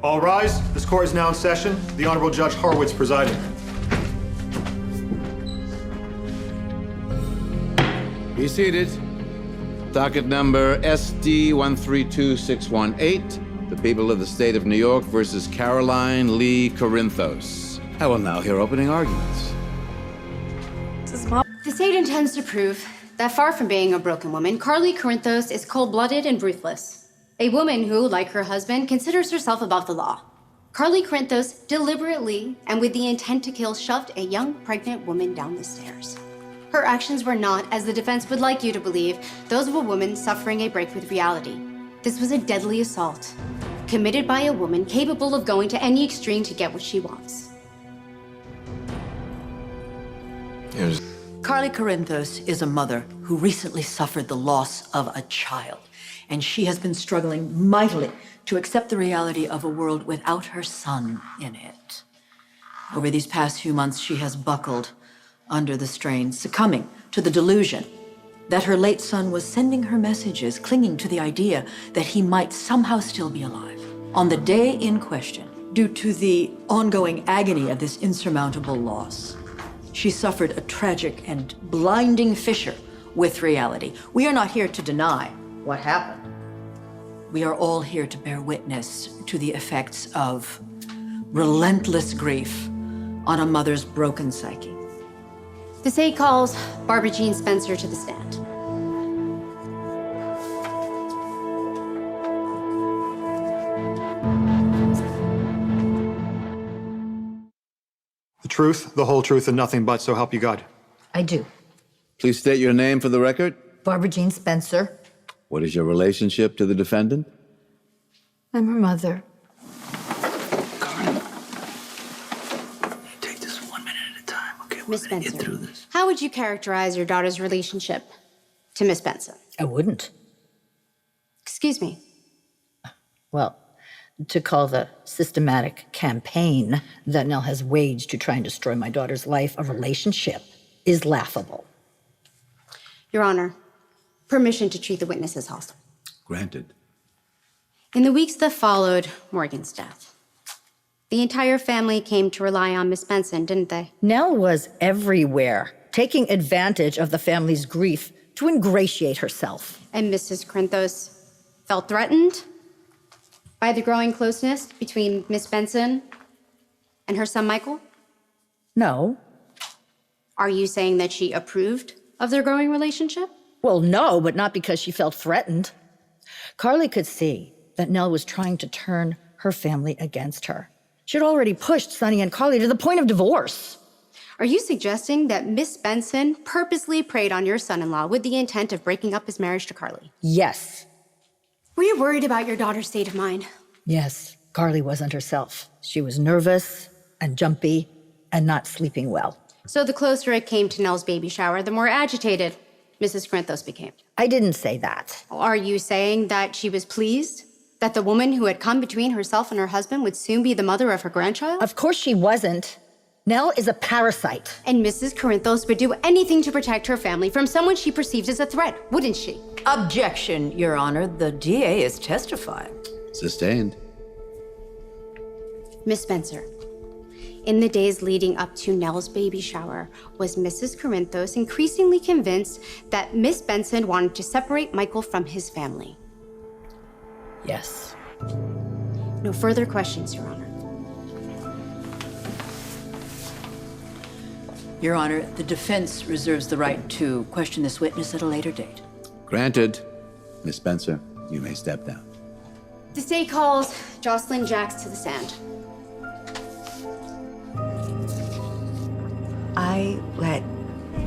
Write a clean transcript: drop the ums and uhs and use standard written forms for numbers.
All rise. This court is now in session. The Honorable Judge Horwitz presiding. Be seated. Docket number SD 132618, the people of the state of New York versus Caroline Lee Corinthos. I will now hear opening arguments. The state intends to prove that far from being a broken woman, Carly Corinthos is cold-blooded and ruthless. A woman who, like her husband, considers herself above the law. Carly Corinthos deliberately and with the intent to kill shoved a young pregnant woman down the stairs. Her actions were not, as the defense would like you to believe, those of a woman suffering a break with reality. This was a deadly assault, committed by a woman capable of going to any extreme to get what she wants. Carly Corinthos is a mother who recently suffered the loss of a child, and she has been struggling mightily to accept the reality of a world without her son in it. Over these past few months, she has buckled under the strain, succumbing to the delusion that her late son was sending her messages, clinging to the idea that he might somehow still be alive. On the day in question, due to the ongoing agony of this insurmountable loss, she suffered a tragic and blinding fissure with reality. We are not here to deny what happened. We are all here to bear witness to the effects of relentless grief on a mother's broken psyche. The state calls Barbara Jean Spencer to the stand. The truth, the whole truth, and nothing but, so help you God. I do. Please state your name for the record. Barbara Jean Spencer. What is your relationship to the defendant? I'm her mother. Take this 1 minute at a time, okay? Miss We're gonna Spencer, get through this. how would you characterize your daughter's relationship to Miss Benson? I wouldn't. Excuse me. Well, to call the systematic campaign that Nell has waged to try and destroy my daughter's life a relationship is laughable. Your Honor, permission to treat the witness as hostile. Granted. In the weeks that followed Morgan's death, the entire family came to rely on Miss Benson, didn't they? Nell was everywhere, taking advantage of the family's grief to ingratiate herself. And Mrs. Corinthos felt threatened by the growing closeness between Miss Benson and her son Michael? No. Are you saying that she approved of their growing relationship? Well, no, but not because she felt threatened. Carly could see that Nell was trying to turn her family against her. She had already pushed Sonny and Carly to the point of divorce. Are you suggesting that Miss Benson purposely preyed on your son-in-law with the intent of breaking up his marriage to Carly? Yes. Were you worried about your daughter's state of mind? Yes, Carly wasn't herself. She was nervous and jumpy and not sleeping well. So the closer it came to Nell's baby shower, the more agitated Mrs. Corinthos became. I didn't say that. Are you saying that she was pleased that the woman who had come between herself and her husband would soon be the mother of her grandchild? Of course she wasn't. Nell is a parasite. And Mrs. Corinthos would do anything to protect her family from someone she perceives as a threat, wouldn't she? Objection, Your Honor. The DA is testifying. Sustained. Miss Spencer, in the days leading up to Nell's baby shower, was Mrs. Corinthos increasingly convinced that Miss Benson wanted to separate Michael from his family? Yes. No further questions, Your Honor. Your Honor, the defense reserves the right to question this witness at a later date. Granted. Miss Spencer, you may step down. The state calls Jocelyn Jacks to the stand. I let